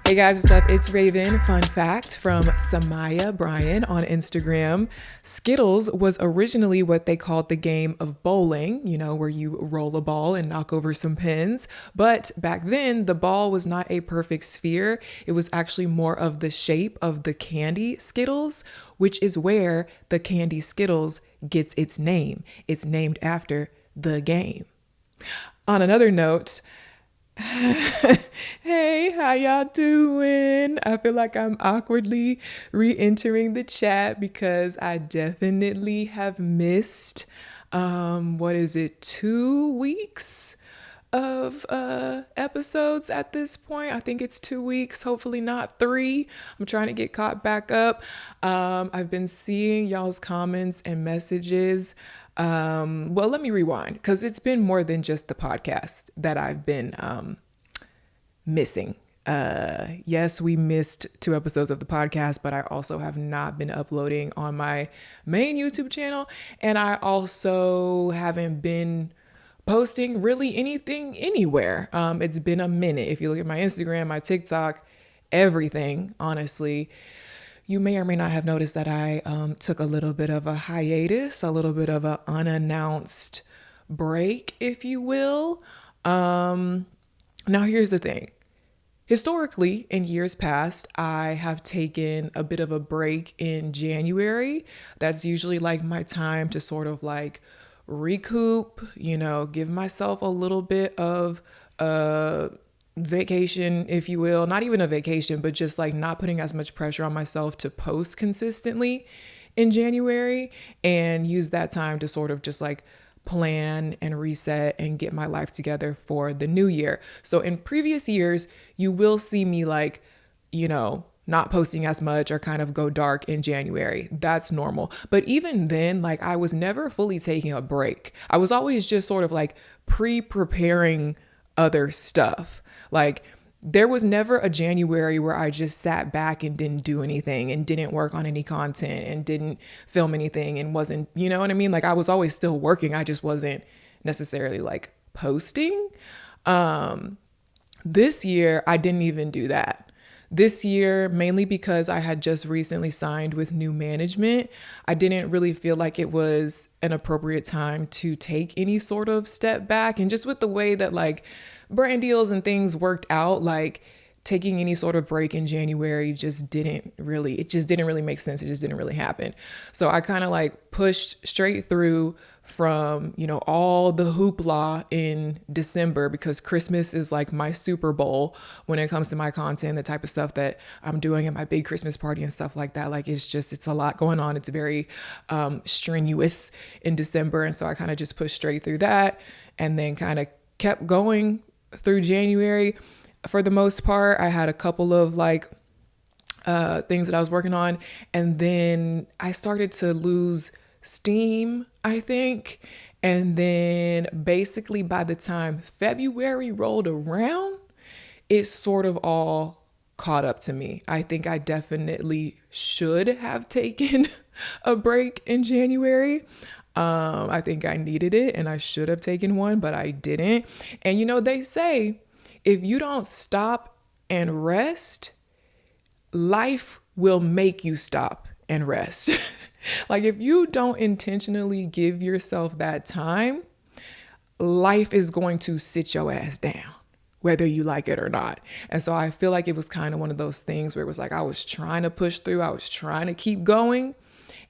Hey guys, what's up? It's Raven. Fun fact from Samaya Bryan on Instagram. Skittles was originally what they called the game of bowling, where you roll a ball and knock over some pins. But back then, the ball was not a perfect sphere. It was actually more of the shape of the candy Skittles, which is where the candy Skittles gets its name. It's named after the game. On another note, hey, how y'all doing? I feel like I'm awkwardly re-entering the chat because I definitely have missed, 2 weeks of episodes at this point. I think it's 2 weeks, hopefully not 3. I'm trying to get caught back up. I've been seeing y'all's comments and messages. Well, let me rewind because it's been more than just the podcast that I've been missing. Yes, we missed 2 episodes of the podcast, but I also have not been uploading on my main YouTube channel. And I also haven't been posting really anything anywhere. It's been a minute. If you look at my Instagram, my TikTok, everything, honestly, you may or may not have noticed that I took a little bit of a hiatus, a little bit of an unannounced break, if you will. Now, here's the thing. Historically, in years past, I have taken a bit of a break in January. That's usually like my time to sort of like recoup, give myself a little bit of vacation, if you will. Not even a vacation, but just like not putting as much pressure on myself to post consistently in January, and use that time to sort of just like plan and reset and get my life together for the new year. So in previous years, you will see me like, not posting as much or kind of go dark in January. That's normal. But even then, like I was never fully taking a break. I was always just sort of like pre-preparing other stuff. Like there was never a January where I just sat back and didn't do anything and didn't work on any content and didn't film anything and wasn't, you know what I mean? Like I was always still working. I just wasn't necessarily like posting. This year, I didn't even do that. This year, mainly because I had just recently signed with new management, I didn't really feel like it was an appropriate time to take any sort of step back. And just with the way that like brand deals and things worked out, like taking any sort of break in January just didn't really make sense. It just didn't really happen. So I kind of like pushed straight through from, all the hoopla in December, because Christmas is like my Super Bowl when it comes to my content, the type of stuff that I'm doing at my big Christmas party and stuff like that. Like it's a lot going on. It's very strenuous in December. And so I kind of just pushed straight through that and then kind of kept going through January. For the most part, I had a couple of like things that I was working on, and then I started to lose steam, I think. And then basically by the time February rolled around, it sort of all caught up to me. I think I definitely should have taken a break in January. I think I needed it and I should have taken one, but I didn't. And they say if you don't stop and rest, life will make you stop and rest. Like if you don't intentionally give yourself that time, life is going to sit your ass down, whether you like it or not. And so I feel like it was kind of one of those things where it was like I was trying to push through, I was trying to keep going.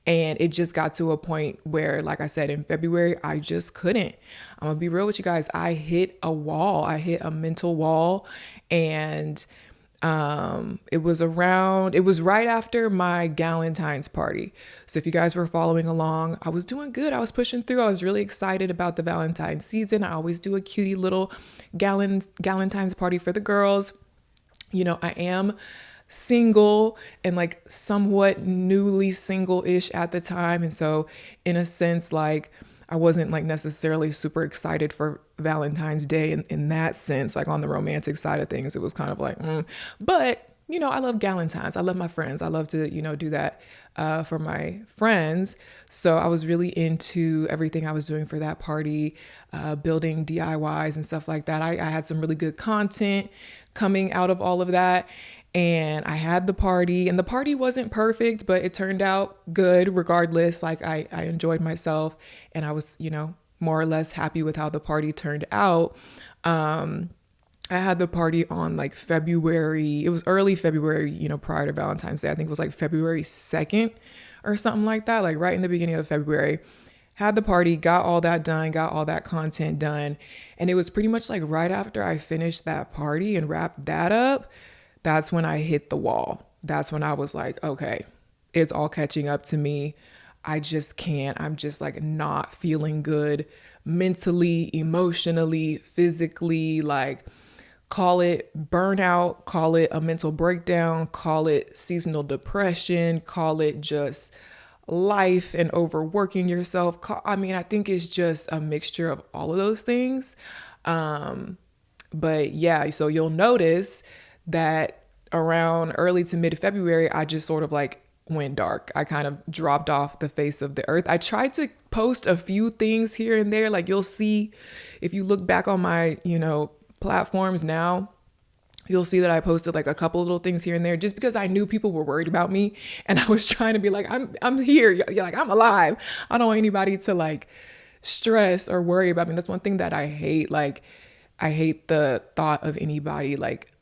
And it just got to a point where, like I said, in February, I just couldn't. I'm gonna be real with you guys. I hit a wall. I hit a mental wall. And it was right after my Galentine's party. So if you guys were following along, I was doing good. I was pushing through. I was really excited about the Valentine's season. I always do a cutie little Galentine's party for the girls. I am single and like somewhat newly single-ish at the time. And so in a sense, like I wasn't like necessarily super excited for Valentine's Day in that sense, like on the romantic side of things, it was kind of like, but I love Galentine's. I love my friends. I love to, do that for my friends. So I was really into everything I was doing for that party, building DIYs and stuff like that. I had some really good content coming out of all of that. And I had the party, and the party wasn't perfect, but it turned out good regardless. Like I enjoyed myself, and I was, more or less happy with how the party turned out. I had the party on like February. It was early February, prior to Valentine's Day. I think it was like February 2nd or something like that, like right in the beginning of February. Had the party, got all that done, got all that content done. And it was pretty much like right after I finished that party and wrapped that up, that's when I hit the wall. That's when I was like, okay, it's all catching up to me. I just can't. I'm just like not feeling good mentally, emotionally, physically, like call it burnout, call it a mental breakdown, call it seasonal depression, call it just life and overworking yourself. I think it's just a mixture of all of those things. But yeah, so you'll notice that around early to mid February, I just sort of like went dark. I kind of dropped off the face of the earth. I tried to post a few things here and there. Like you'll see, if you look back on my, platforms now, you'll see that I posted like a couple little things here and there just because I knew people were worried about me. And I was trying to be like, I'm here. You're like, I'm alive. I don't want anybody to like stress or worry about me. That's one thing that I hate. Like, I hate the thought of anybody like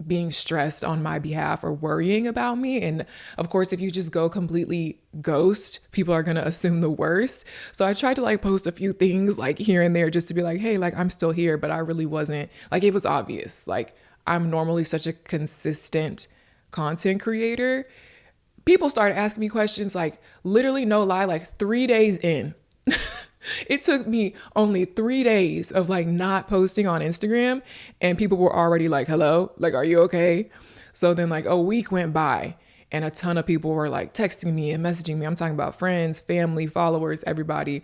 being stressed on my behalf or worrying about me. And of course, if you just go completely ghost, people are going to assume the worst. So I tried to like post a few things like here and there just to be like, hey, like I'm still here, but I really wasn't. Like it was obvious. Like I'm normally such a consistent content creator. People started asking me questions like literally no lie, like 3 days in. It took me only 3 days of like not posting on Instagram and people were already like, hello, like, are you okay? So then like a week went by and a ton of people were like texting me and messaging me. I'm talking about friends, family, followers, everybody.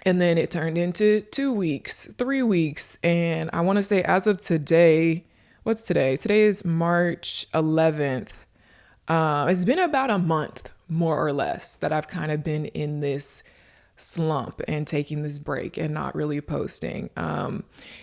And then it turned into 2 weeks, 3 weeks. And I want to say as of today, what's today? Today is March 11th. It's been about a month, more or less, that I've kind of been in this slump and taking this break and not really posting.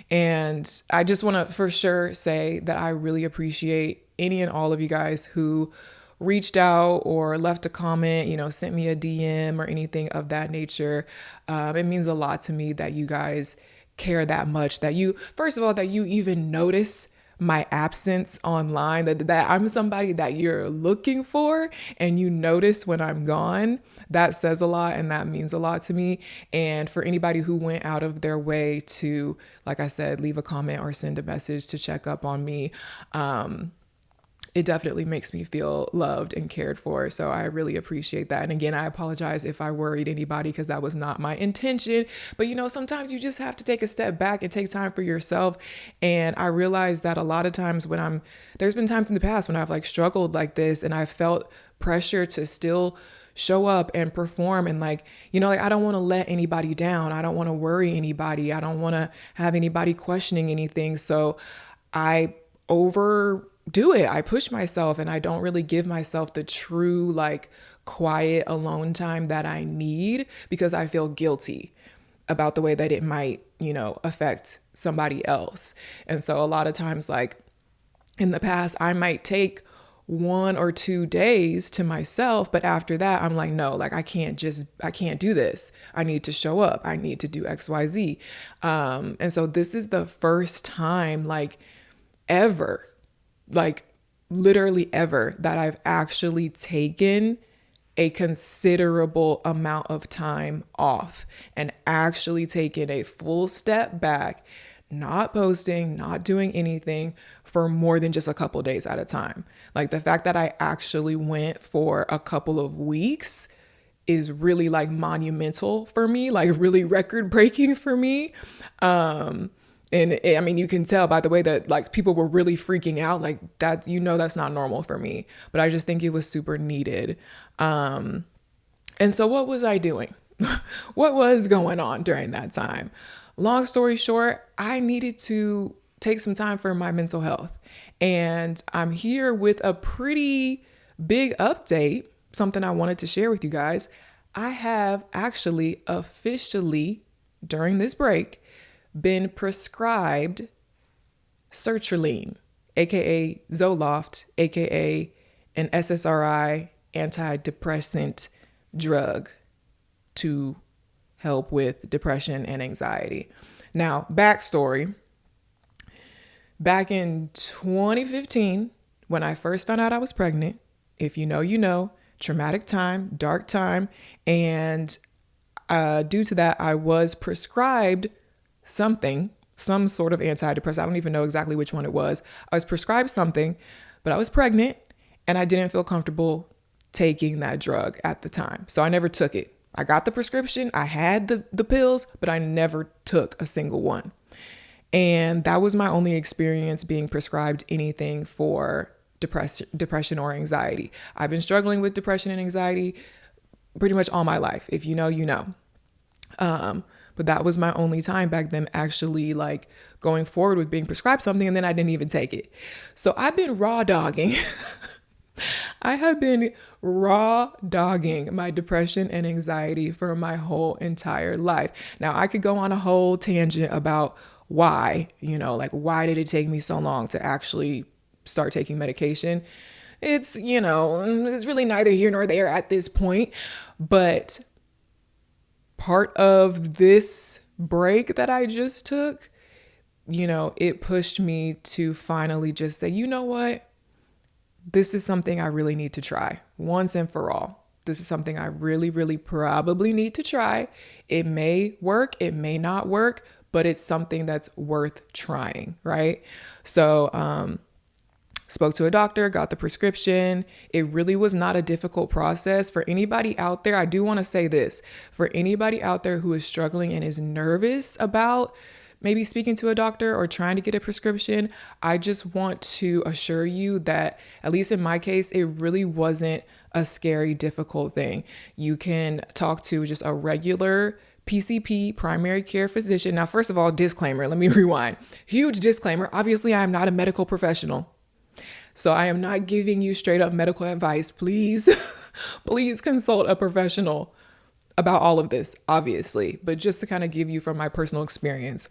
And I just want to for sure say that I really appreciate any and all of you guys who reached out or left a comment, sent me a DM or anything of that nature. It means a lot to me that you guys care that much, that you, first of all, that you even notice my absence online, that I'm somebody that you're looking for and you notice when I'm gone. That says a lot and that means a lot to me. And for anybody who went out of their way to, like I said, leave a comment or send a message to check up on me, it definitely makes me feel loved and cared for. So I really appreciate that. And again, I apologize if I worried anybody because that was not my intention. But sometimes you just have to take a step back and take time for yourself. And I realized that a lot of times there's been times in the past when I've like struggled like this and I felt pressure to still show up and perform and like I don't want to let anybody down. I don't want to worry anybody. I don't want to have anybody questioning anything. So I overdo it. I push myself and I don't really give myself the true like quiet alone time that I need because I feel guilty about the way that it might, affect somebody else. And so a lot of times like in the past, I might take 1 or 2 days to myself. But after that, I'm like, no, like I can't do this. I need to show up. I need to do XYZ. And so this is the first time like ever, like literally ever, that I've actually taken a considerable amount of time off and actually taken a full step back, not posting, not doing anything for more than just a couple days at a time. Like the fact that I actually went for a couple of weeks is really like monumental for me, like really record breaking for me. And you can tell by the way that like people were really freaking out like that, that's not normal for me, but I just think it was super needed. And so what was I doing? What was going on during that time? Long story short, I needed to take some time for my mental health. And I'm here with a pretty big update, something I wanted to share with you guys. I have actually officially, during this break, been prescribed sertraline. aka Zoloft, aka an SSRI antidepressant drug to help with depression and anxiety. Now, backstory. Back in 2015, when I first found out I was pregnant, if you know, you know, traumatic time, dark time. And due to that, I was prescribed something, some sort of antidepressant. I don't even know exactly which one it was. I was prescribed something, but I was pregnant and I didn't feel comfortable taking that drug at the time. So I never took it. I got the prescription, I had the pills, but I never took a single one. And that was my only experience being prescribed anything for depression or anxiety. I've been struggling with depression and anxiety pretty much all my life. If you know, you know. But that was my only time back then actually like going forward with being prescribed something, and then I didn't even take it. So I've been raw dogging. I have been raw dogging my depression and anxiety for my whole entire life. Now, I could go on a whole tangent about why, like why did it take me so long to actually start taking medication? It's really neither here nor there at this point. But part of this break that I just took, it pushed me to finally just say, you know what? This is something I really need to try once and for all. This is something I really, really probably need to try. It may work, it may not work, but it's something that's worth trying, right? So, spoke to a doctor, got the prescription. It really was not a difficult process. For anybody out there, I do want to say this, for anybody out there who is struggling and is nervous about maybe speaking to a doctor or trying to get a prescription, I just want to assure you that, at least in my case, it really wasn't a scary, difficult thing. You can talk to just a regular PCP, primary care physician. Now, first of all, disclaimer, let me rewind. Huge disclaimer. Obviously, I am not a medical professional. So I am not giving you straight up medical advice. Please, please consult a professional about all of this, obviously. But just to kind of give you from my personal experience,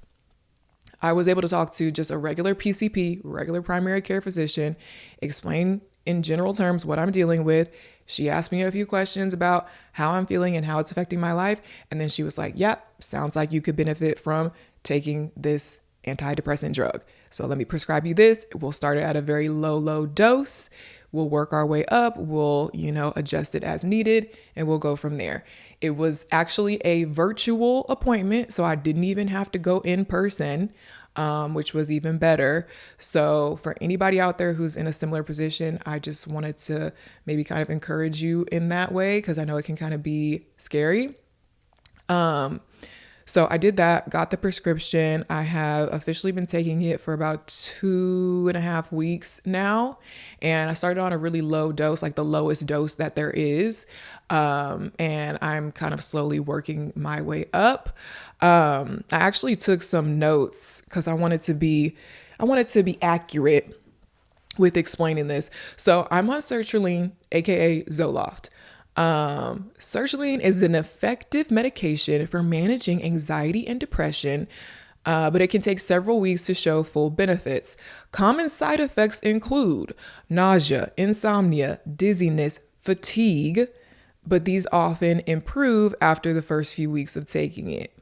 I was able to talk to just a regular PCP, regular primary care physician, explain in general terms what I'm dealing with. She asked me a few questions about how I'm feeling and how it's affecting my life. And then she was like, yep, sounds like you could benefit from taking this antidepressant drug. So let me prescribe you this. We'll start it at a very low dose. We'll work our way up. We'll, adjust it as needed, and we'll go from there. It was actually a virtual appointment, so I didn't even have to go in person, which was even better. So for anybody out there who's in a similar position, I just wanted to maybe kind of encourage you in that way, because I know it can kind of be scary. So I did that, got the prescription. I have officially been taking it for about 2.5 weeks now. And I started on a really low dose, like the lowest dose that there is. And I'm kind of slowly working my way up. I actually took some notes because I wanted to be accurate with explaining this. So I'm on sertraline, aka Zoloft. Sertraline is an effective medication for managing anxiety and depression, but it can take several weeks to show full benefits. Common side effects include nausea, insomnia, dizziness, fatigue, but these often improve after the first few weeks of taking it.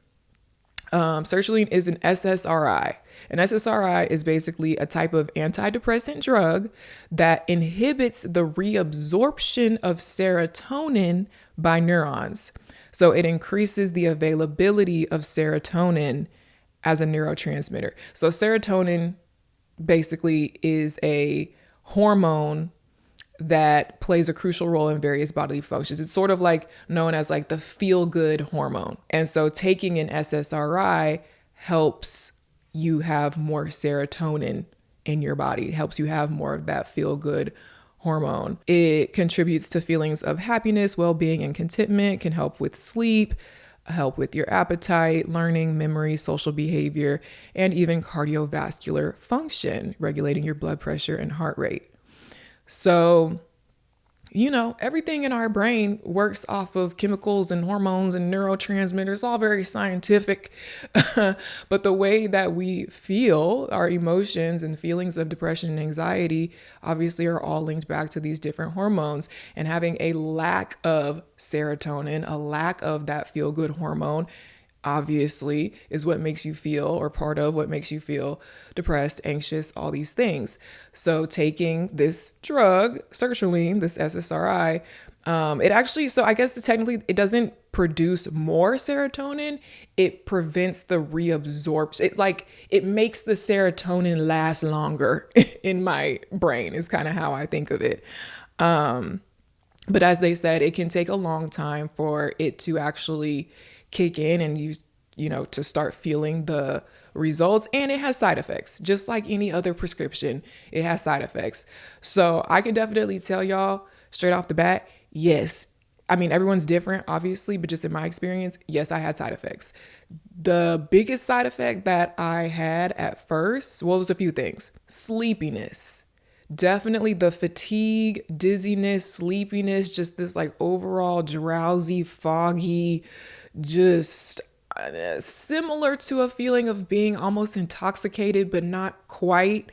Sertraline is an SSRI. An SSRI is basically a type of antidepressant drug that inhibits the reabsorption of serotonin by neurons. So it increases the availability of serotonin as a neurotransmitter. So serotonin basically is a hormone that plays a crucial role in various bodily functions. It's sort of like known as like the feel-good hormone. And so taking an SSRI helps you have more serotonin in your body, helps you have more of that feel-good hormone. It contributes to feelings of happiness, well-being, and contentment, can help with sleep, help with your appetite, learning, memory, social behavior, and even cardiovascular function, regulating your blood pressure and heart rate. So everything in our brain works off of chemicals and hormones and neurotransmitters, all very scientific. But the way that we feel, our emotions and feelings of depression and anxiety, obviously are all linked back to these different hormones. And having a lack of serotonin, a lack of that feel good hormone, obviously is what makes you feel, or part of what makes you feel depressed, anxious, all these things. So taking this drug, sertraline, this SSRI, it actually, so I guess technically it doesn't produce more serotonin. It prevents the reabsorption. It's like it makes the serotonin last longer in my brain is kind of how I think of it. But as they said, it can take a long time for it to actually kick in and to start feeling the results. And it has side effects, just like any other prescription. It has side effects. So I can definitely tell y'all straight off the bat, yes. I mean, everyone's different, obviously, but just in my experience, yes, I had side effects. The biggest side effect that I had at first, well, it was a few things. Sleepiness. Definitely the fatigue, dizziness, sleepiness, just this like overall drowsy, foggy, just similar to a feeling of being almost intoxicated, but not quite,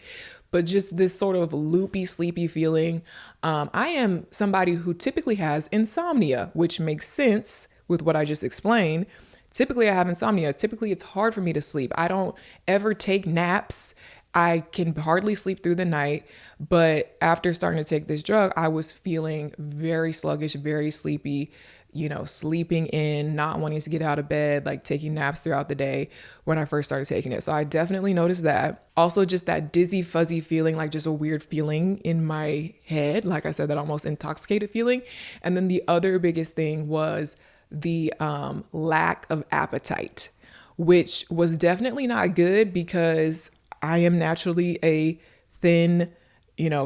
but just this sort of loopy, sleepy feeling. I am somebody who typically has insomnia, which makes sense with what I just explained. Typically, I have insomnia. Typically, it's hard for me to sleep. I don't ever take naps. I can hardly sleep through the night, but after starting to take this drug, I was feeling very sluggish, very sleepy, sleeping in, not wanting to get out of bed, like taking naps throughout the day when I first started taking it. So I definitely noticed that. Also, just that dizzy, fuzzy feeling, like just a weird feeling in my head. Like I said, that almost intoxicated feeling. And then the other biggest thing was the lack of appetite, which was definitely not good because I am naturally a thin,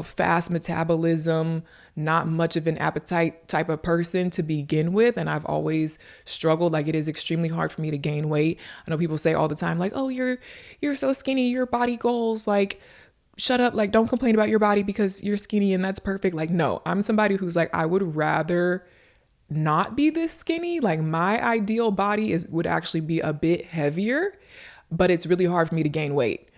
fast metabolism, not much of an appetite type of person to begin with. And I've always struggled. Like, it is extremely hard for me to gain weight. I know people say all the time, like, oh, you're so skinny, your body goals, like, shut up, like, don't complain about your body because you're skinny and that's perfect. Like, no, I'm somebody who's like, I would rather not be this skinny. Like, my ideal body would actually be a bit heavier, but it's really hard for me to gain weight.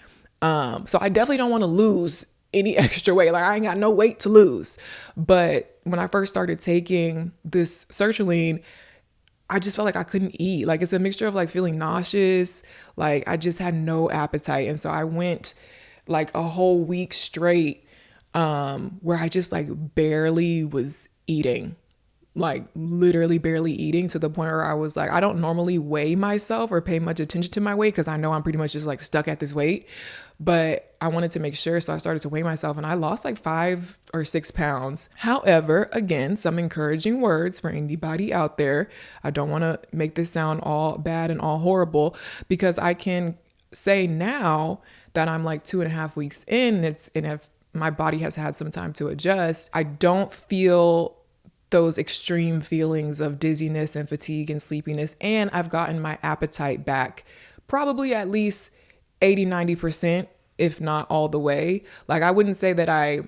So I definitely don't want to lose any extra weight. Like, I ain't got no weight to lose. But when I first started taking this sertraline, I just felt like I couldn't eat. Like, it's a mixture of like feeling nauseous. Like, I just had no appetite. And so I went like a whole week straight, where I just like barely was eating. Like, literally barely eating, to the point where I was like, I don't normally weigh myself or pay much attention to my weight because I know I'm pretty much just like stuck at this weight, but I wanted to make sure. So I started to weigh myself and I lost like 5 or 6 pounds. However, again, some encouraging words for anybody out there. I don't want to make this sound all bad and all horrible, because I can say now that I'm like 2.5 weeks in, and if my body has had some time to adjust, I don't feel those extreme feelings of dizziness and fatigue and sleepiness. And I've gotten my appetite back probably at least 80-90%, if not all the way. Like, I wouldn't say that I,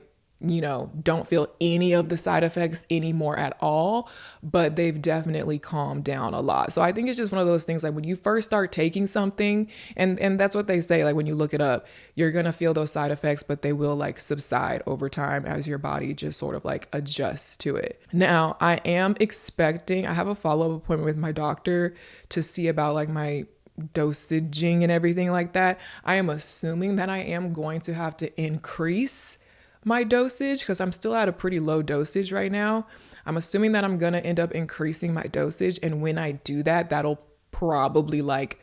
don't feel any of the side effects anymore at all, but they've definitely calmed down a lot. So I think it's just one of those things, like when you first start taking something, and that's what they say, like when you look it up, you're going to feel those side effects, but they will like subside over time as your body just sort of like adjusts to it. Now, I have a follow-up appointment with my doctor to see about like my dosaging and everything like that. I am assuming that I am going to have to increase my dosage because I'm still at a pretty low dosage right now. I'm assuming that I'm going to end up increasing my dosage. And when I do that, that'll probably like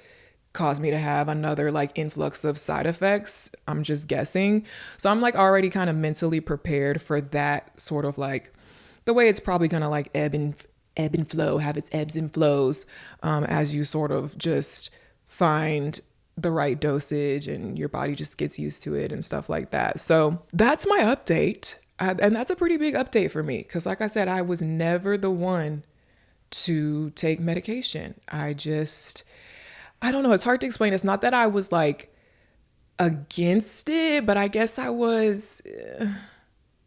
cause me to have another like influx of side effects. I'm just guessing. So I'm like already kind of mentally prepared for that sort of like the way it's probably going to like ebb and flow, have its ebbs and flows, as you sort of just find the right dosage and your body just gets used to it and stuff like that. So that's my update. And that's a pretty big update for me because, like I said, I was never the one to take medication. I don't know. It's hard to explain. It's not that I was like against it, but I guess I was,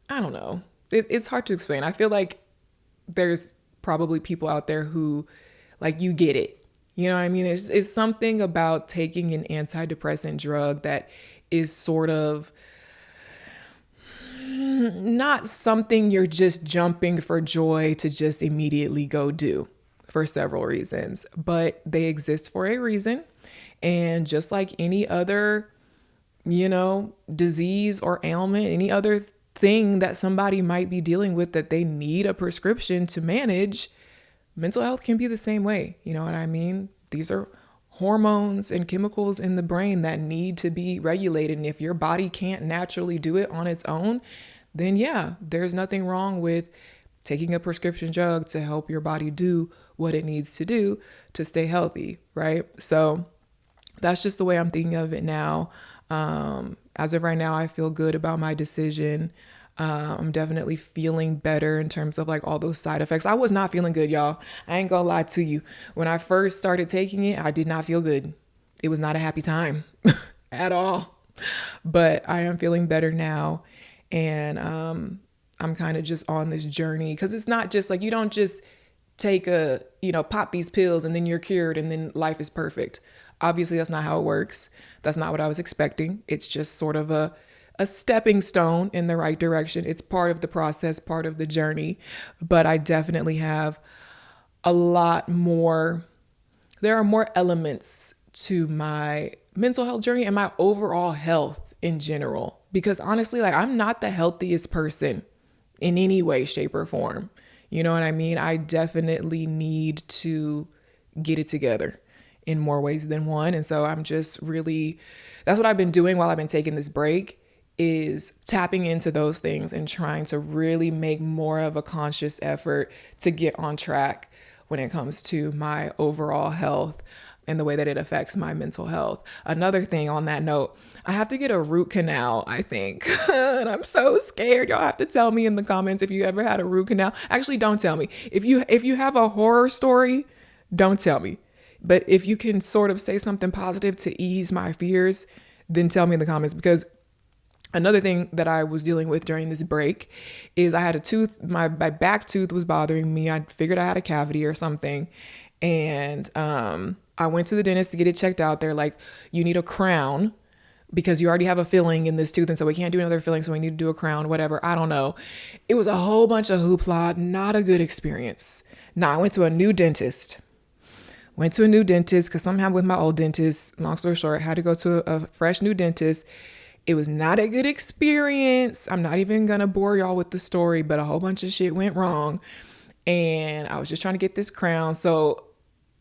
I don't know. it's hard to explain. I feel like there's probably people out there who like, you get it. You know what I mean? It's something about taking an antidepressant drug that is sort of not something you're just jumping for joy to just immediately go do, for several reasons, but they exist for a reason. And just like any other, disease or ailment, any other thing that somebody might be dealing with that they need a prescription to manage, mental health can be the same way. You know what I mean? These are hormones and chemicals in the brain that need to be regulated. And if your body can't naturally do it on its own, then yeah, there's nothing wrong with taking a prescription drug to help your body do what it needs to do to stay healthy, right? So that's just the way I'm thinking of it now. As of right now, I feel good about my decision. I'm definitely feeling better in terms of like all those side effects. I was not feeling good, y'all. I ain't gonna lie to you. When I first started taking it, I did not feel good. It was not a happy time at all. But I am feeling better now. And I'm kind of just on this journey, because it's not just like, you don't just take pop these pills and then you're cured and then life is perfect. Obviously, that's not how it works. That's not what I was expecting. It's just sort of a stepping stone in the right direction. It's part of the process, part of the journey. But I definitely have a lot more. There are more elements to my mental health journey and my overall health in general. Because honestly, like, I'm not the healthiest person in any way, shape, or form. You know what I mean? I definitely need to get it together in more ways than one. And so I'm just really, that's what I've been doing while I've been taking this break, is tapping into those things and trying to really make more of a conscious effort to get on track when it comes to my overall health and the way that it affects my mental health. Another thing on that note, I have to get a root canal, I think. And I'm so scared. Y'all have to tell me in the comments if you ever had a root canal. Actually, don't tell me. If you have a horror story, don't tell me. But if you can sort of say something positive to ease my fears, then tell me in the comments. Because another thing that I was dealing with during this break is I had a tooth, my back tooth was bothering me. I figured I had a cavity or something. And I went to the dentist to get it checked out. They're like, you need a crown because you already have a filling in this tooth. And so we can't do another filling. So we need to do a crown, whatever. I don't know. It was a whole bunch of hoopla. Not a good experience. Now I went to a new dentist. Because somehow with my old dentist, long story short, I had to go to a fresh new dentist. It was not a good experience. I'm not even going to bore y'all with the story, but a whole bunch of shit went wrong. And I was just trying to get this crown. So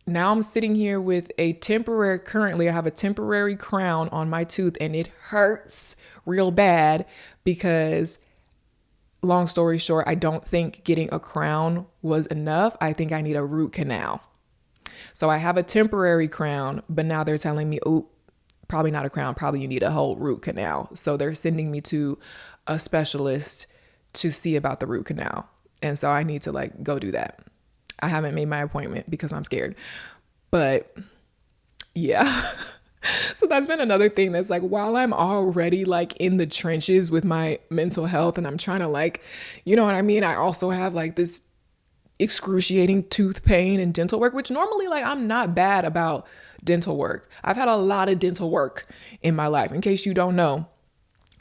now I'm sitting here with currently I have a temporary crown on my tooth, and it hurts real bad because, long story short, I don't think getting a crown was enough. I think I need a root canal. So I have a temporary crown, but now they're telling me, oh, probably not a crown. Probably you need a whole root canal. So they're sending me to a specialist to see about the root canal. And so I need to go do that. I haven't made my appointment because I'm scared. But yeah. So that's been another thing that's while I'm already in the trenches with my mental health and I'm trying to you know what I mean? I also have this excruciating tooth pain and dental work, which normally I'm not bad about dental work. I've had a lot of dental work in my life. In case you don't know,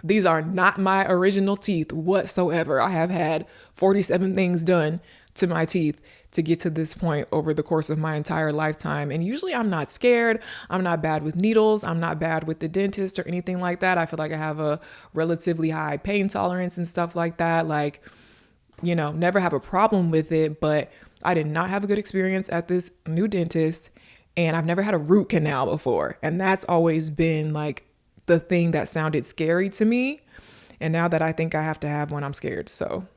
these are not my original teeth whatsoever. I have had 47 things done to my teeth to get to this point over the course of my entire lifetime. And usually I'm not scared. I'm not bad with needles. I'm not bad with the dentist or anything like that. I feel like I have a relatively high pain tolerance and stuff like that. Never have a problem with it, but I did not have a good experience at this new dentist, and I've never had a root canal before. And that's always been the thing that sounded scary to me. And now that I think I have to have one, I'm scared. So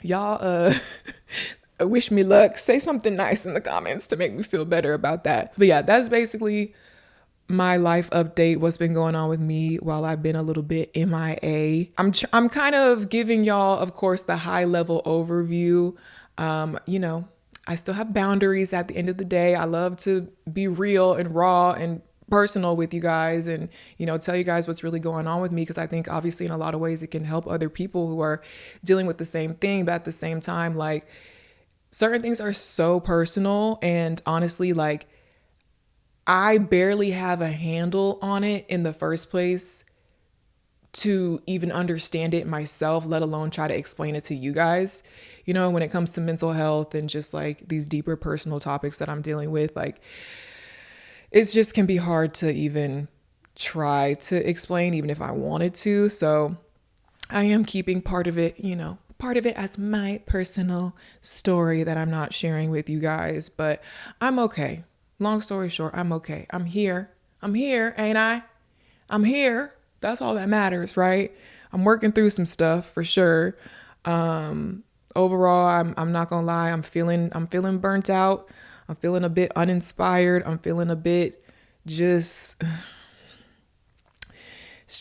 y'all, wish me luck. Say something nice in the comments to make me feel better about that. But yeah, that's basically my life update, what's been going on with me while I've been a little bit MIA. I'm kind of giving y'all, of course, the high level overview. I still have boundaries at the end of the day. I love to be real and raw and personal with you guys and, tell you guys what's really going on with me. Cause I think obviously in a lot of ways it can help other people who are dealing with the same thing. But at the same time, like certain things are so personal, and honestly, like I barely have a handle on it in the first place to even understand it myself, let alone try to explain it to you guys. When it comes to mental health and just like these deeper personal topics that I'm dealing with, like it just can be hard to even try to explain, even if I wanted to. So I am keeping part of it as my personal story that I'm not sharing with you guys, but I'm okay. Long story short, I'm okay. I'm here, ain't I? I'm here. That's all that matters, right? I'm working through some stuff for sure. Overall, I'm not gonna lie. I'm feeling burnt out. I'm feeling a bit uninspired. I'm feeling a bit it's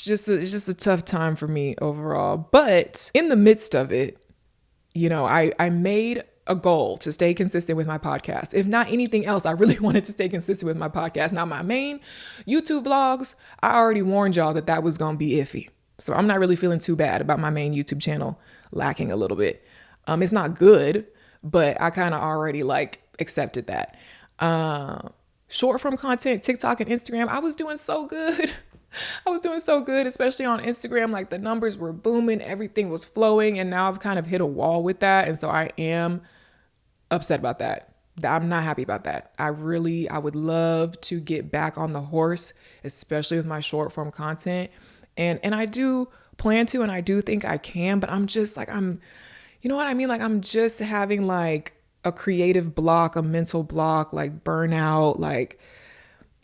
just a tough time for me overall. But in the midst of it, I made a goal to stay consistent with my podcast. If not anything else, I really wanted to stay consistent with my podcast. Now, my main YouTube vlogs, I already warned y'all that was going to be iffy. So I'm not really feeling too bad about my main YouTube channel lacking a little bit. It's not good, but I kind of already like accepted that. Short form content, TikTok and Instagram, I was doing so good. Especially on Instagram. Like the numbers were booming, everything was flowing, and now I've kind of hit a wall with that. And so I am upset about that. I'm not happy about that. I would love to get back on the horse, especially with my short form content. And I do plan to, and I do think I can, but I'm just like, you know what I mean? Like I'm just having like a creative block, a mental block, like burnout, like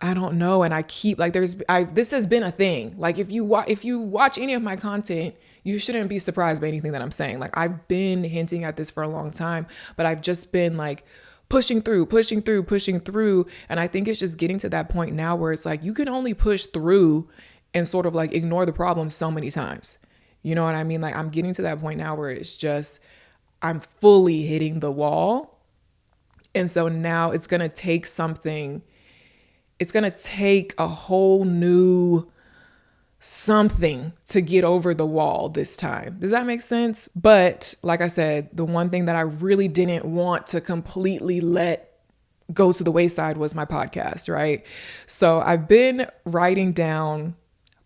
I don't know. And I keep like, this has been a thing. Like if you watch any of my content, you shouldn't be surprised by anything that I'm saying. Like I've been hinting at this for a long time, but I've just been like pushing through. And I think it's just getting to that point now where it's like, you can only push through and sort of like ignore the problem so many times. You know what I mean? Like I'm getting to that point now where it's just, I'm fully hitting the wall. And so now it's going to take something. It's going to take a whole new something to get over the wall this time. Does that make sense? But like I said, the one thing that I really didn't want to completely let go to the wayside was my podcast, right? So I've been writing down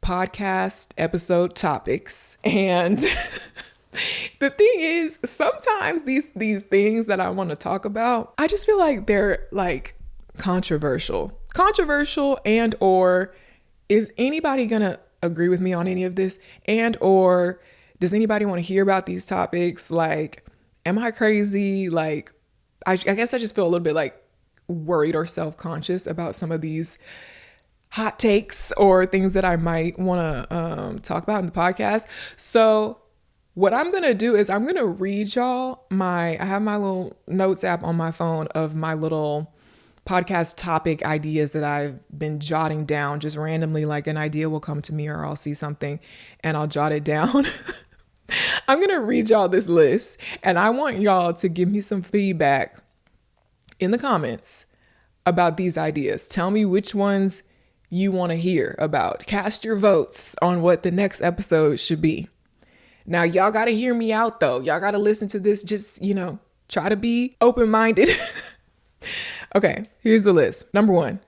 podcast episode topics, and the thing is, sometimes these things that I want to talk about, I just feel like they're like controversial and or is anybody gonna agree with me on any of this? And or does anybody want to hear about these topics? Like, am I crazy? Like, I guess I just feel a little bit like worried or self-conscious about some of these hot takes or things that I might want to talk about in the podcast. So what I'm going to do is I'm going to read y'all I have my little notes app on my phone of my little podcast topic ideas that I've been jotting down just randomly. Like an idea will come to me or I'll see something and I'll jot it down. I'm going to read y'all this list and I want y'all to give me some feedback in the comments about these ideas. Tell me which ones you want to hear about. Cast your votes on what the next episode should be. Now, y'all got to hear me out though. Y'all got to listen to this. Just, try to be open-minded. Okay, here's the list. Number 1,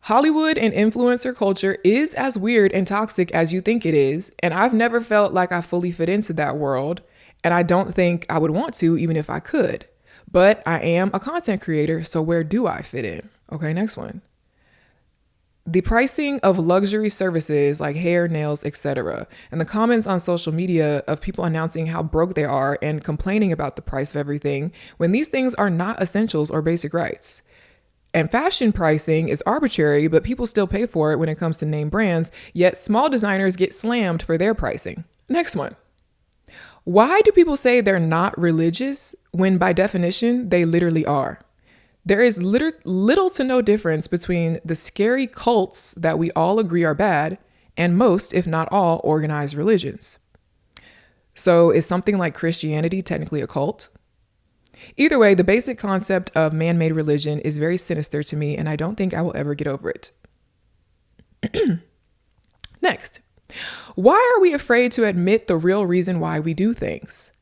Hollywood and influencer culture is as weird and toxic as you think it is. And I've never felt like I fully fit into that world. And I don't think I would want to, even if I could. But I am a content creator, so where do I fit in? Okay, next one. The pricing of luxury services like hair, nails, etc. And the comments on social media of people announcing how broke they are and complaining about the price of everything when these things are not essentials or basic rights. And fashion pricing is arbitrary, but people still pay for it when it comes to name brands, yet small designers get slammed for their pricing. Next one. Why do people say they're not religious when by definition they literally are? There is little to no difference between the scary cults that we all agree are bad and most, if not all, organized religions. So is something like Christianity technically a cult? Either way, the basic concept of man-made religion is very sinister to me, and I don't think I will ever get over it. Next, why are we afraid to admit the real reason why we do things?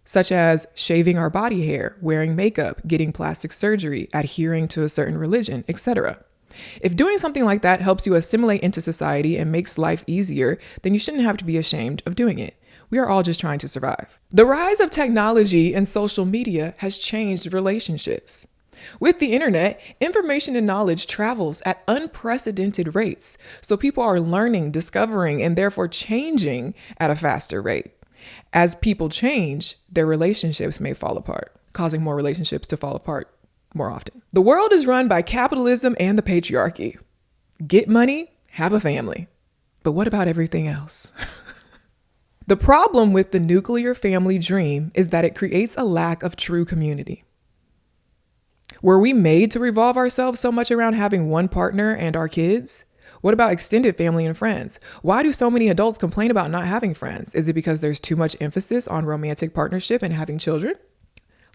Such as shaving our body hair, wearing makeup, getting plastic surgery, adhering to a certain religion, etc. If doing something like that helps you assimilate into society and makes life easier, then you shouldn't have to be ashamed of doing it. We are all just trying to survive. The rise of technology and social media has changed relationships. With the internet, information and knowledge travels at unprecedented rates, so people are learning, discovering, and therefore changing at a faster rate. As people change, their relationships may fall apart, causing more relationships to fall apart more often. The world is run by capitalism and the patriarchy. Get money, have a family. But what about everything else? The problem with the nuclear family dream is that it creates a lack of true community. Were we made to revolve ourselves so much around having one partner and our kids? What about extended family and friends? Why do so many adults complain about not having friends? Is it because there's too much emphasis on romantic partnership and having children?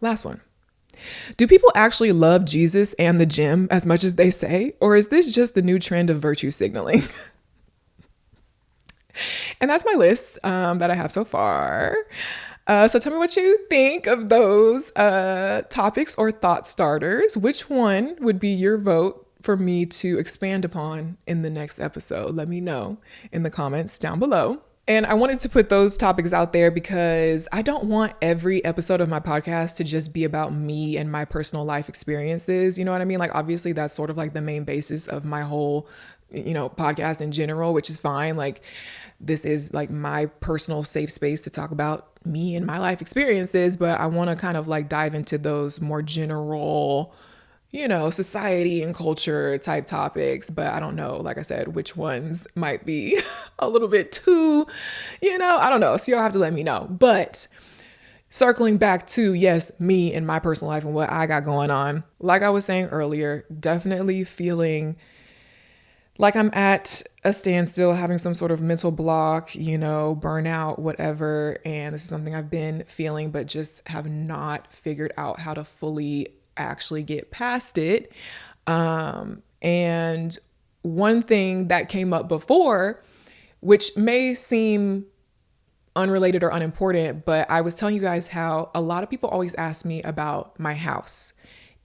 Last one. Do people actually love Jesus and the gym as much as they say? Or is this just the new trend of virtue signaling? And that's my list that I have so far. So tell me what you think of those topics or thought starters. Which one would be your vote for me to expand upon in the next episode? Let me know in the comments down below. And I wanted to put those topics out there because I don't want every episode of my podcast to just be about me and my personal life experiences. You know what I mean? Like, obviously, that's sort of like the main basis of my whole, podcast in general, which is fine. Like, this is like my personal safe space to talk about me and my life experiences. But I want to kind of like dive into those more general, society and culture type topics. But I don't know, like I said, which ones might be a little bit too, I don't know. So you'll have to let me know. But circling back to, yes, me and my personal life and what I got going on, like I was saying earlier, definitely feeling like I'm at a standstill, having some sort of mental block, burnout, whatever. And this is something I've been feeling, but just have not figured out how to fully actually get past it. And one thing that came up before, which may seem unrelated or unimportant, but I was telling you guys how a lot of people always ask me about my house.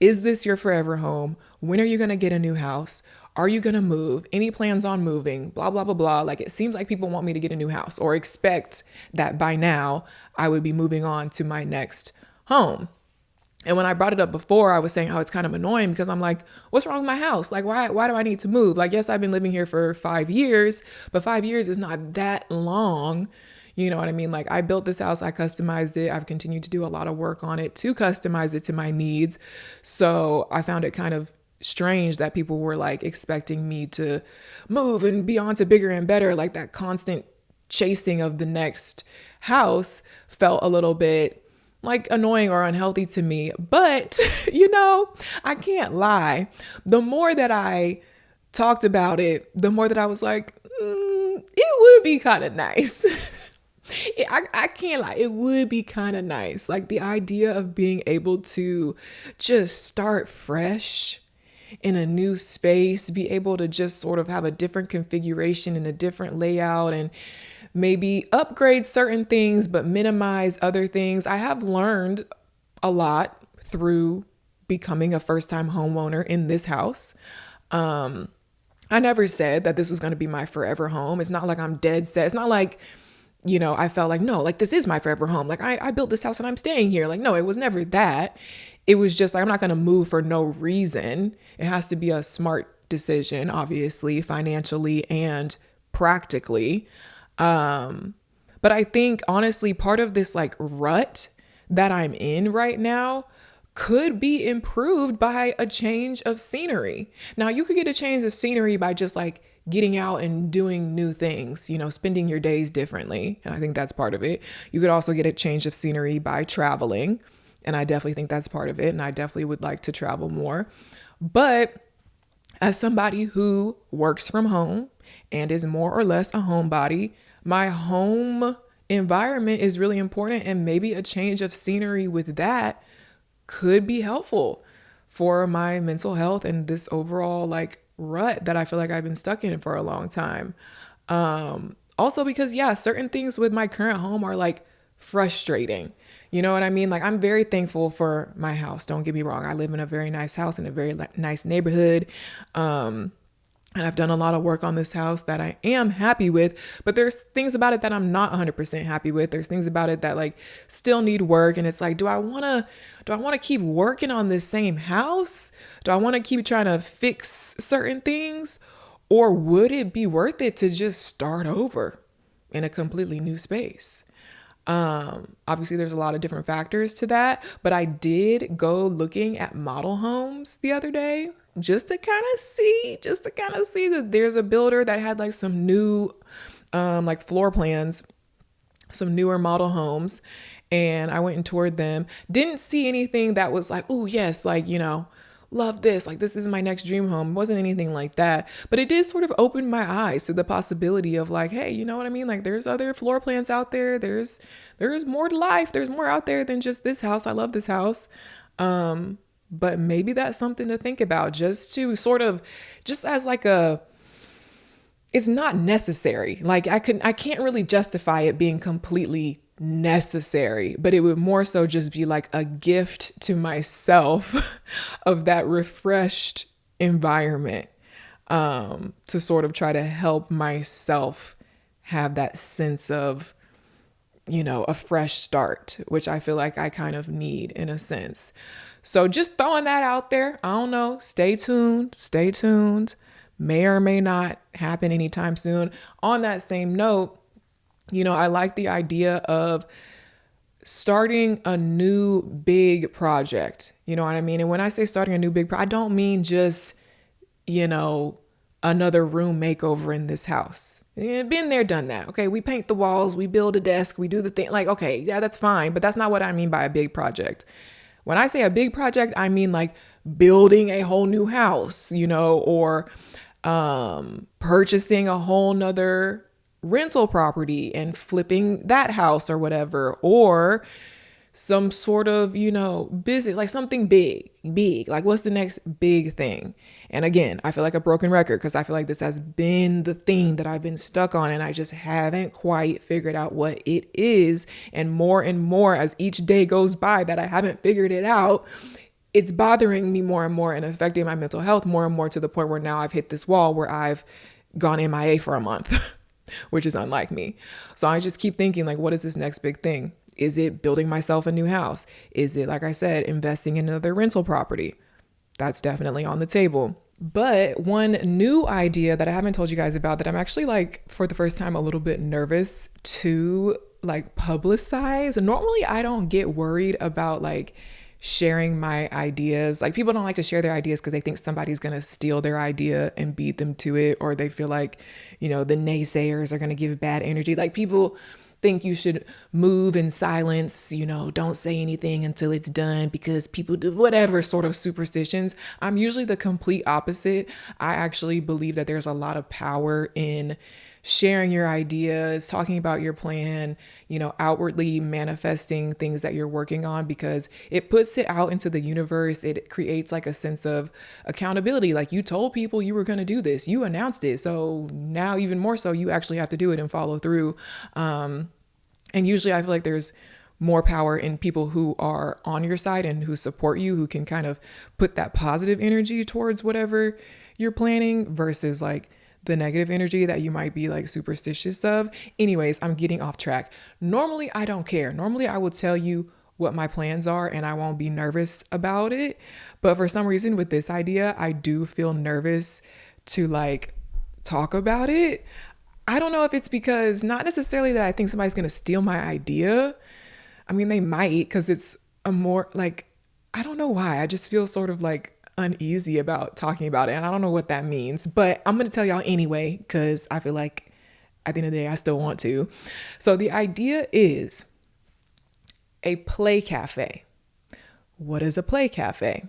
Is this your forever home? When are you going to get a new house? Are you going to move? Any plans on moving? Blah, blah, blah, blah. Like, it seems like people want me to get a new house or expect that by now I would be moving on to my next home. And when I brought it up before, I was saying how it's kind of annoying because I'm like, what's wrong with my house? Like, why do I need to move? Like, yes, I've been living here for 5 years, but 5 years is not that long. You know what I mean? Like, I built this house, I customized it. I've continued to do a lot of work on it to customize it to my needs. So I found it kind of strange that people were like expecting me to move and be on to bigger and better. Like, that constant chasing of the next house felt a little bit like annoying or unhealthy to me. But, I can't lie. The more that I talked about it, the more that I was like, it would be kind of nice. I can't lie. It would be kind of nice. Like, the idea of being able to just start fresh in a new space, be able to just sort of have a different configuration and a different layout and maybe upgrade certain things, but minimize other things. I have learned a lot through becoming a first-time homeowner in this house. I never said that this was going to be my forever home. It's not like I'm dead set. It's not like, I felt like, no, like, this is my forever home. Like, I built this house and I'm staying here. Like, no, it was never that. It was just like, I'm not going to move for no reason. It has to be a smart decision, obviously, financially and practically. But I think, honestly, part of this like rut that I'm in right now could be improved by a change of scenery. Now, you could get a change of scenery by just like getting out and doing new things, spending your days differently. And I think that's part of it. You could also get a change of scenery by traveling. And I definitely think that's part of it. And I definitely would like to travel more. But as somebody who works from home and is more or less a homebody, my home environment is really important. And maybe a change of scenery with that could be helpful for my mental health and this overall like rut that I feel like I've been stuck in for a long time. Also because, yeah, certain things with my current home are like frustrating. You know what I mean? Like, I'm very thankful for my house. Don't get me wrong. I live in a very nice house in a very nice neighborhood. And I've done a lot of work on this house that I am happy with, but there's things about it that I'm not 100% happy with. There's things about it that like still need work. And it's like, do I want to keep working on this same house? Do I want to keep trying to fix certain things? Or would it be worth it to just start over in a completely new space? Obviously there's a lot of different factors to that, but I did go looking at model homes the other day just to kind of see that there's a builder that had like some new, like floor plans, some newer model homes. And I went and toured them. Didn't see anything that was like, oh yes, like, you know, love this, like this is my next dream home. It wasn't anything like that, but it did sort of open my eyes to the possibility of like, hey, you know what I mean? Like there's other floor plans out there. There's more to life. There's more out there than just this house. I love this house. But maybe that's something to think about, just to sort of, just as like it's not necessary. Like I can't really justify it being completely necessary, but it would more so just be like a gift to myself of that refreshed environment, to sort of try to help myself have that sense of, you know, a fresh start, which I feel like I kind of need in a sense. So just throwing that out there. I don't know. Stay tuned. May or may not happen anytime soon. On that same note, you know, I like the idea of starting a new big project. You know what I mean? And when I say starting a new big project, I don't mean just, you know, another room makeover in this house. Been there, done that. Okay, we paint the walls, we build a desk, we do the thing. Like, okay, yeah, that's fine. But that's not what I mean by a big project. When I say a big project, I mean like building a whole new house, you know, or purchasing a whole nother rental property and flipping that house or whatever, or some sort of, you know, business, like something big, like what's the next big thing? And again, I feel like a broken record because I feel like this has been the thing that I've been stuck on and I just haven't quite figured out what it is. And more as each day goes by that I haven't figured it out, it's bothering me more and more and affecting my mental health more and more, to the point where now I've hit this wall where I've gone MIA for a month, which is unlike me. So I just keep thinking, like, what is this next big thing? Is it building myself a new house? Is it, like I said, investing in another rental property? That's definitely on the table. But one new idea that I haven't told you guys about that I'm actually, like, for the first time, a little bit nervous to like publicize. Normally I don't get worried about like sharing my ideas. Like, people don't like to share their ideas because they think somebody's going to steal their idea and beat them to it, or they feel like, you know, the naysayers are going to give bad energy. Like, people think you should move in silence, you know, don't say anything until it's done because people do whatever sort of superstitions. I'm usually the complete opposite. I actually believe that there's a lot of power in sharing your ideas, talking about your plan, you know, outwardly manifesting things that you're working on, because it puts it out into the universe. It creates like a sense of accountability. Like, you told people you were going to do this, you announced it. So now even more so, you actually have to do it and follow through. And usually I feel like there's more power in people who are on your side and who support you, who can kind of put that positive energy towards whatever you're planning versus like the negative energy that you might be like superstitious of. Anyways, I'm getting off track. Normally, I don't care. Normally, I will tell you what my plans are and I won't be nervous about it. But for some reason with this idea, I do feel nervous to like talk about it. I don't know if it's because, not necessarily that I think somebody's going to steal my idea. I mean, they might, because it's a more like, I don't know why. I just feel sort of like uneasy about talking about it. And I don't know what that means, but I'm going to tell y'all anyway, because I feel like at the end of the day, I still want to. So the idea is a play cafe. What is a play cafe?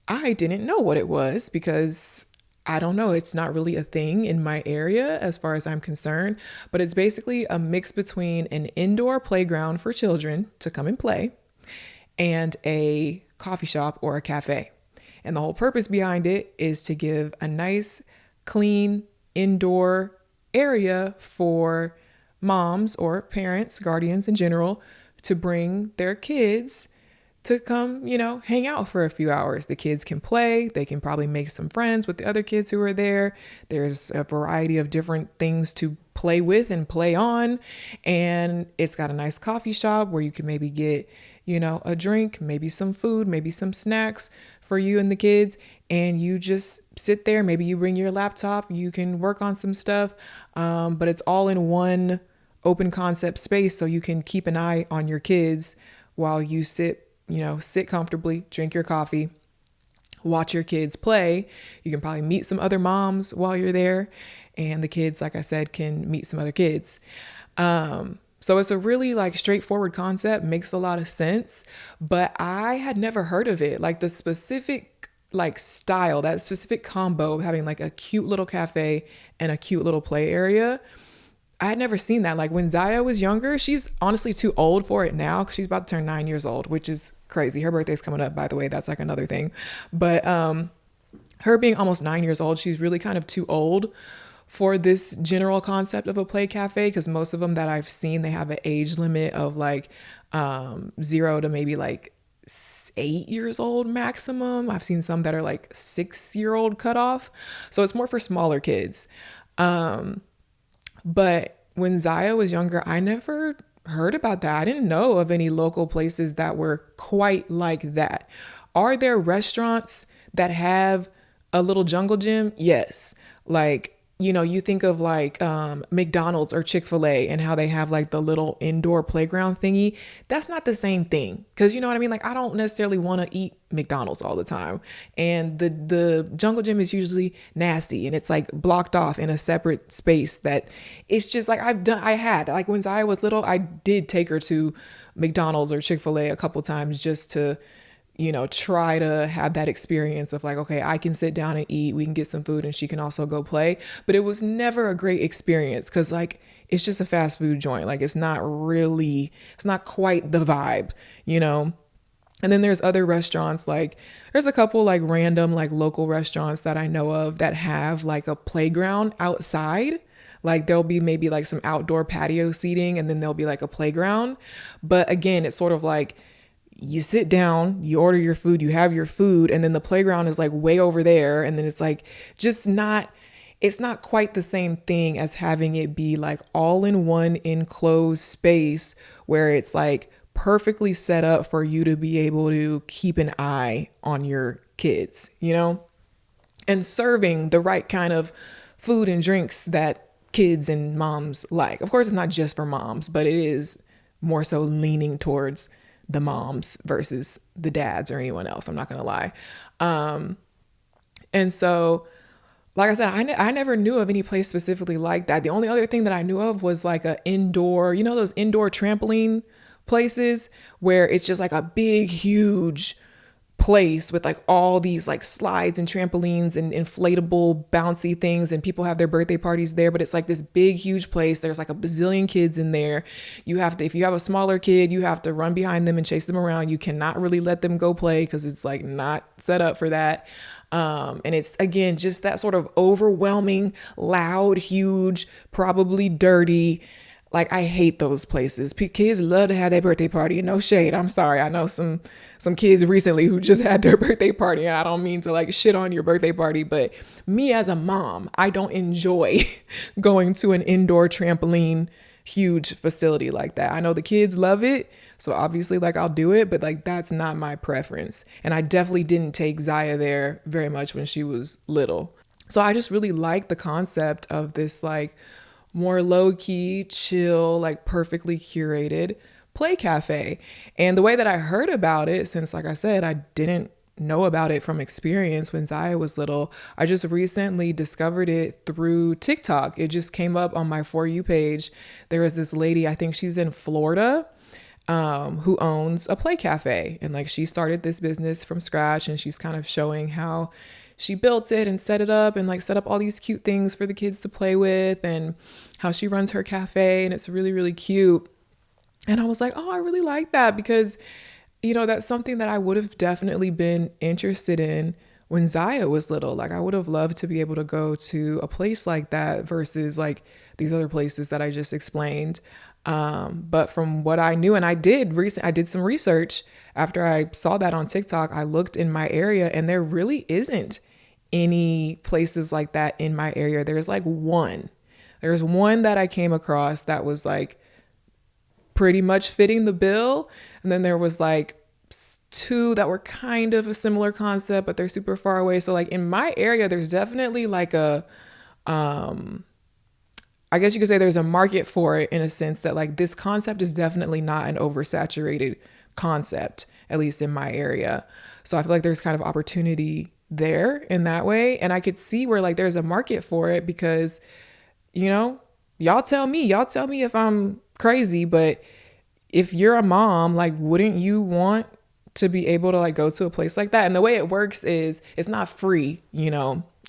I didn't know what it was because I don't know. It's not really a thing in my area as far as I'm concerned, but it's basically a mix between an indoor playground for children to come and play and a coffee shop or a cafe. And the whole purpose behind it is to give a nice, clean, indoor area for moms or parents, guardians in general, to bring their kids to come, hang out for a few hours. The kids can play. They can probably make some friends with the other kids who are there. There's a variety of different things to play with and play on. And it's got a nice coffee shop where you can maybe get, a drink, maybe some food, maybe some snacks for you and the kids. And you just sit there. Maybe you bring your laptop. You can work on some stuff. But it's all in one open concept space. So you can keep an eye on your kids while you sit comfortably, drink your coffee, watch your kids play. You can probably meet some other moms while you're there. And the kids, like I said, can meet some other kids. So it's a really straightforward concept, makes a lot of sense, but I had never heard of it. Like the specific style, that specific combo of having a cute little cafe and a cute little play area. I had never seen that. Like when Zaya was younger, she's honestly too old for it now because she's about to turn 9 years old, which is crazy. Her birthday's coming up, by the way. That's another thing. But her being almost 9 years old, she's really kind of too old for this general concept of a play cafe, because most of them that I've seen, they have an age limit of 0 to maybe 8 years old maximum. I've seen some that are 6-year-old cutoff. So it's more for smaller kids. But when Zaya was younger, I never heard about that. I didn't know of any local places that were quite like that. Are there restaurants that have a little jungle gym? Yes. You think of McDonald's or Chick-fil-A and how they have the little indoor playground thingy. That's not the same thing. Cause you know what I mean? I don't necessarily want to eat McDonald's all the time. And the jungle gym is usually nasty and it's blocked off in a separate space that it's just when Zaya was little, I did take her to McDonald's or Chick-fil-A a couple times just to try to have that experience of okay, I can sit down and eat, we can get some food and she can also go play. But it was never a great experience because it's just a fast food joint. It's not quite the vibe, And then there's other restaurants, there's a couple random local restaurants that I know of that have a playground outside. There'll be maybe some outdoor patio seating and then there'll be a playground. But again, it's sort of you sit down, you order your food, you have your food, and then the playground is way over there. And then it's it's not quite the same thing as having it be all in one enclosed space where it's perfectly set up for you to be able to keep an eye on your kids, and serving the right kind of food and drinks that kids and moms like. Of course, it's not just for moms, but it is more so leaning towards the moms versus the dads or anyone else. I'm not going to lie. And so, like I said, I never knew of any place specifically like that. The only other thing that I knew of was a indoor, those indoor trampoline places where it's just a big, huge place with all these slides and trampolines and inflatable bouncy things, and people have their birthday parties there. But it's this big huge place. There's a bazillion kids in there. You have to, if you have a smaller kid, you have to run behind them and chase them around. You cannot really let them go play because it's not set up for that. And it's again just that sort of overwhelming, loud, huge, probably dirty. I hate those places. Kids love to have their birthday party. No shade. I'm sorry. I know some kids recently who just had their birthday party, and I don't mean to shit on your birthday party, but me as a mom, I don't enjoy going to an indoor trampoline, huge facility like that. I know the kids love it. So obviously I'll do it, but that's not my preference. And I definitely didn't take Zaya there very much when she was little. So I just really like the concept of this more low-key, chill, perfectly curated play cafe. And the way that I heard about it, since like I said, I didn't know about it from experience when Zaya was little, I just recently discovered it through TikTok. It just came up on my For You page. There was this lady, I think she's in Florida, who owns a play cafe. And she started this business from scratch, and she's kind of showing how she built it and set it up and set up all these cute things for the kids to play with, and how she runs her cafe. And it's really, really cute. And I was like, oh, I really like that because, that's something that I would have definitely been interested in when Zaya was little. Like I would have loved to be able to go to a place like that versus like these other places that I just explained. But from what I knew, and I did some research after I saw that on TikTok. I looked in my area and there really isn't any places like that in my area. There's one that I came across that was like pretty much fitting the bill. And then there was like two that were kind of a similar concept, but they're super far away. So like in my area, there's definitely like I guess you could say there's a market for it in a sense that like this concept is definitely not an oversaturated concept, at least in my area. So I feel like there's kind of opportunity there in that way. And I could see where like there's a market for it because, y'all tell me if I'm crazy, but if you're a mom, like, wouldn't you want to be able to like go to a place like that? And the way it works is it's not free,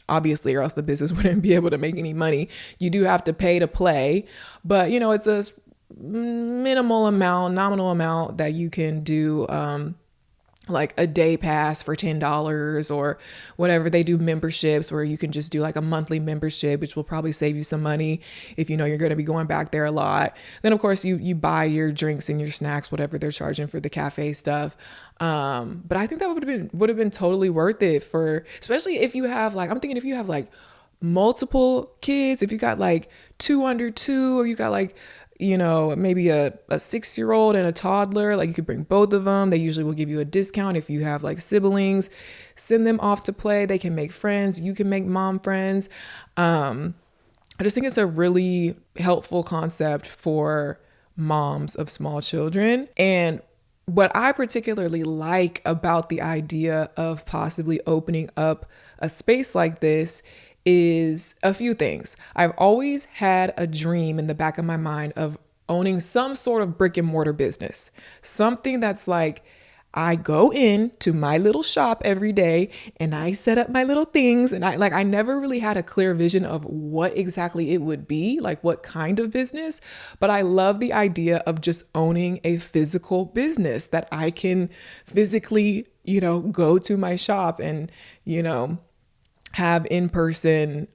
obviously, or else the business wouldn't be able to make any money. You do have to pay to play, but it's a nominal amount that you can do, like a day pass for $10 or whatever. They do memberships where you can just do like a monthly membership, which will probably save you some money if you're going to be going back there a lot. Then of course you buy your drinks and your snacks, whatever they're charging for the cafe stuff. But I think that would have been totally worth it especially if you have like, I'm thinking if you have like multiple kids, if you got like 2 under 2, or you got like, maybe a 6-year-old and a toddler, like you could bring both of them. They usually will give you a discount if you have like siblings. Send them off to play. They can make friends. You can make mom friends. I just think it's a really helpful concept for moms of small children. And what I particularly like about the idea of possibly opening up a space like this is a few things. I've always had a dream in the back of my mind of owning some sort of brick and mortar business, something that's like, I go in to my little shop every day and I set up my little things. And I never really had a clear vision of what exactly it would be, like what kind of business, but I love the idea of just owning a physical business that I can physically, go to my shop and, have in-person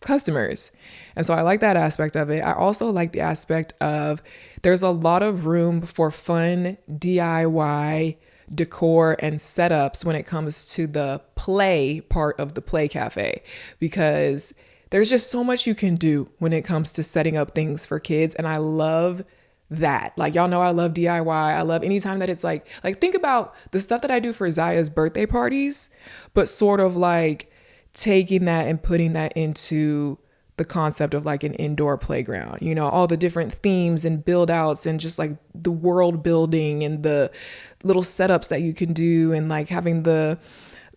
customers. And so I like that aspect of it. I also like the aspect of there's a lot of room for fun DIY decor and setups when it comes to the play part of the Play Cafe, because there's just so much you can do when it comes to setting up things for kids. And I love that. Like, y'all know I love DIY. I love anytime that it's like think about the stuff that I do for Zaya's birthday parties, but sort of like taking that and putting that into the concept of like an indoor playground, all the different themes and build outs and just like the world building and the little setups that you can do, and like having the,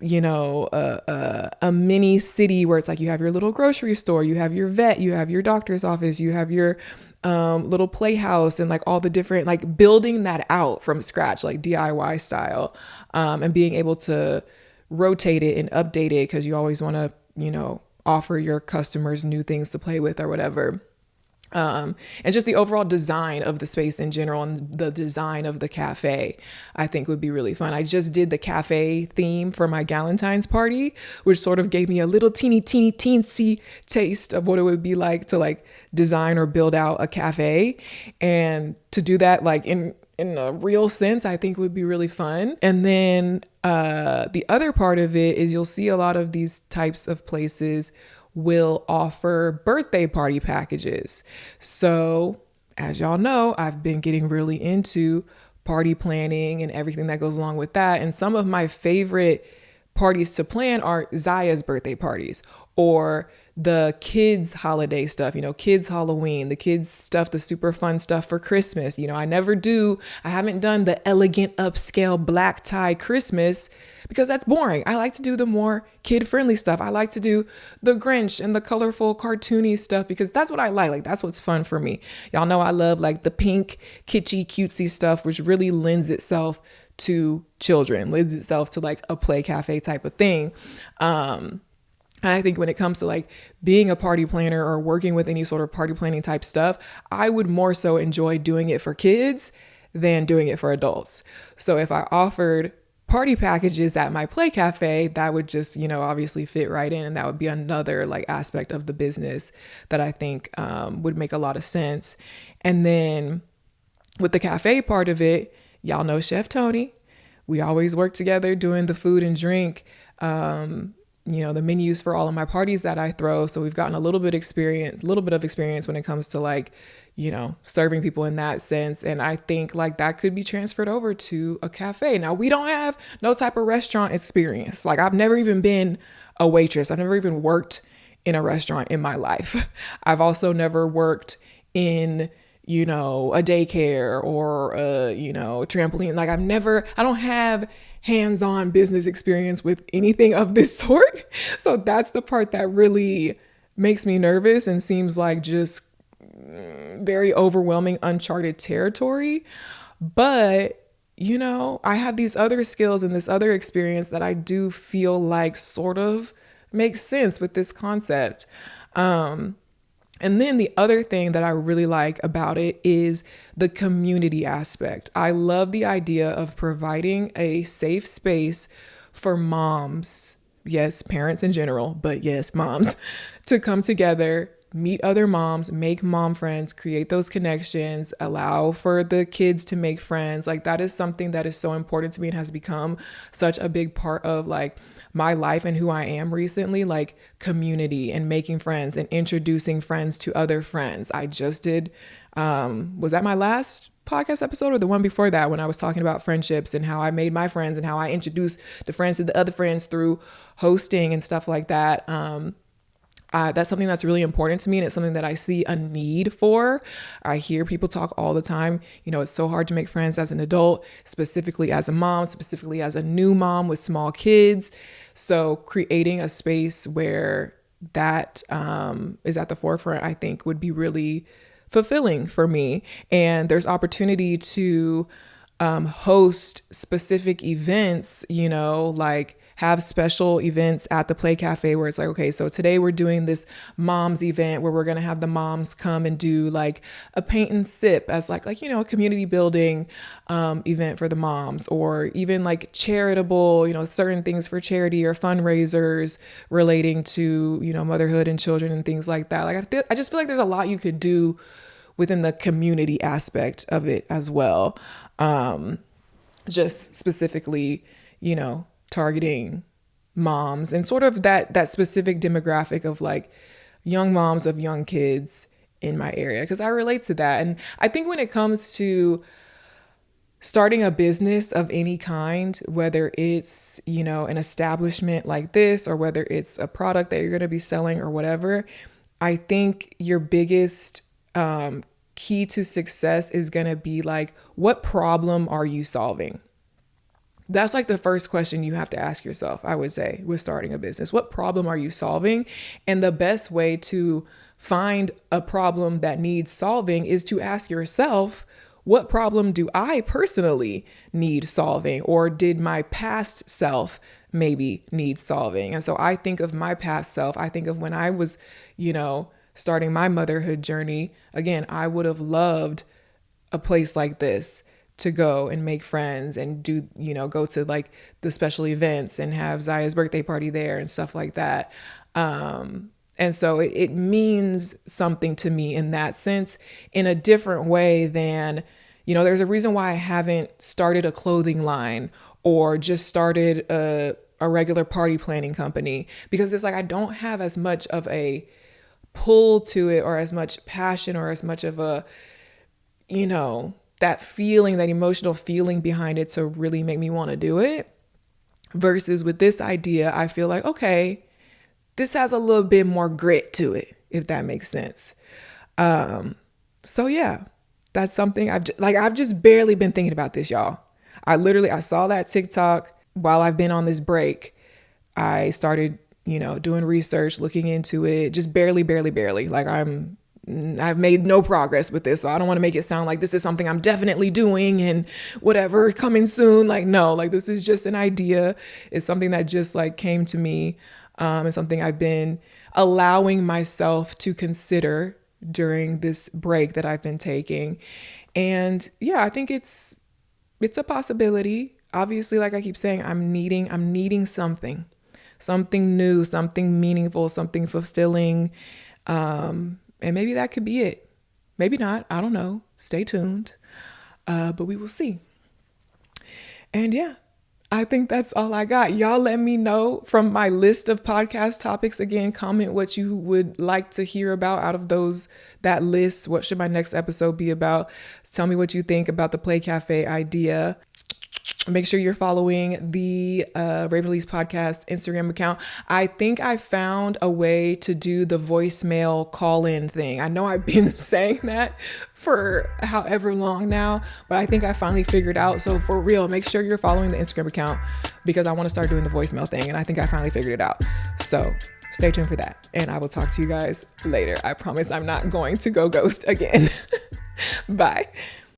a mini city where it's like you have your little grocery store, you have your vet, you have your doctor's office, you have your little playhouse, and like all the different, like building that out from scratch, like DIY style, and being able to rotate it and update it because you always want to, offer your customers new things to play with or whatever. And just the overall design of the space in general and the design of the cafe, I think would be really fun. I just did the cafe theme for my Galentine's party, which sort of gave me a little teensy taste of what it would be like to like design or build out a cafe. And to do that like in a real sense, I think would be really fun. And then the other part of it is you'll see a lot of these types of places will offer birthday party packages. So as y'all know, I've been getting really into party planning and everything that goes along with that. And some of my favorite parties to plan are Zaya's birthday parties, or the kids holiday stuff, kids Halloween, the kids stuff, the super fun stuff for Christmas. I haven't done the elegant upscale black tie Christmas because that's boring. I like to do the more kid friendly stuff. I like to do the Grinch and the colorful cartoony stuff because that's what I like. Like that's what's fun for me. Y'all know I love like the pink, kitschy, cutesy stuff, which really lends itself to children, lends itself to like a play cafe type of thing. And I think when it comes to like being a party planner or working with any sort of party planning type stuff, I would more so enjoy doing it for kids than doing it for adults. So if I offered party packages at my play cafe, that would just, obviously fit right in. And that would be another like aspect of the business that I think would make a lot of sense. And then with the cafe part of it, y'all know Chef Tony. We always work together doing the food and drink, the menus for all of my parties that I throw. So we've gotten a little bit of experience when it comes to like, serving people in that sense. And I think like that could be transferred over to a cafe. Now, we don't have no type of restaurant experience. Like, I've never even been a waitress. I've never even worked in a restaurant in my life. I've also never worked in, a daycare or trampoline. Like, I don't have hands-on business experience with anything of this sort. So that's the part that really makes me nervous and seems like just very overwhelming, uncharted territory. But, I have these other skills and this other experience that I do feel like sort of makes sense with this concept. And then the other thing that I really like about it is the community aspect. I love the idea of providing a safe space for moms, yes, parents in general, but yes, moms, to come together, meet other moms, make mom friends, create those connections, allow for the kids to make friends. Like, that is something that is so important to me and has become such a big part of like my life and who I am recently, like community and making friends and introducing friends to other friends. I just did, was that my last podcast episode or the one before that, when I was talking about friendships and how I made my friends and how I introduced the friends to the other friends through hosting and stuff like that. That's something that's really important to me, and it's something that I see a need for. I hear people talk all the time. It's so hard to make friends as an adult, specifically as a mom, specifically as a new mom with small kids. So creating a space where that is at the forefront, I think would be really fulfilling for me. And there's opportunity to host specific events, like have special events at the Play Cafe where it's like, okay, so today we're doing this moms event where we're going to have the moms come and do like a paint and sip as like, a community building event for the moms, or even like charitable, certain things for charity or fundraisers relating to, motherhood and children and things like that. Like, I just feel like there's a lot you could do within the community aspect of it as well. Just specifically, targeting moms and sort of that specific demographic of like young moms of young kids in my area, because I relate to that. And I think when it comes to starting a business of any kind, whether it's, an establishment like this or whether it's a product that you're going to be selling or whatever, I think your biggest key to success is going to be like, what problem are you solving? That's like the first question you have to ask yourself, I would say, with starting a business. What problem are you solving? And the best way to find a problem that needs solving is to ask yourself, what problem do I personally need solving? Or did my past self maybe need solving? And so I think of my past self. I think of when I was, starting my motherhood journey. Again, I would have loved a place like this to go and make friends and do, go to like the special events and have Zaya's birthday party there and stuff like that. And so it means something to me in that sense, in a different way than, there's a reason why I haven't started a clothing line or just started a regular party planning company, because it's like, I don't have as much of a pull to it or as much passion or as much of a, that feeling, that emotional feeling behind it to really make me want to do it. Versus with this idea, I feel like, okay, this has a little bit more grit to it, if that makes sense. So yeah, that's something I've just barely been thinking about this, y'all. I saw that TikTok while I've been on this break. I started, doing research, looking into it, just barely. Like, I've made no progress with this, so I don't want to make it sound like this is something I'm definitely doing and whatever, coming soon. Like, no, like, this is just an idea. It's something that just like came to me. It's something I've been allowing myself to consider during this break that I've been taking. And yeah, I think it's a possibility. obviously, like I keep saying, I'm needing something new, something meaningful, something fulfilling. And maybe that could be it. Maybe not. I don't know. Stay tuned. But we will see. And yeah, I think that's all I got. Y'all let me know from my list of podcast topics. Again, comment what you would like to hear about out of that list. What should my next episode be about? Tell me what you think about the Play Cafe idea. Make sure you're following the Raven Elyse podcast Instagram account. I think I found a way to do the voicemail call-in thing. I know I've been saying that for however long now, but I think I finally figured out. So for real, make sure you're following the Instagram account because I want to start doing the voicemail thing. And I think I finally figured it out. So stay tuned for that. And I will talk to you guys later. I promise I'm not going to go ghost again. Bye.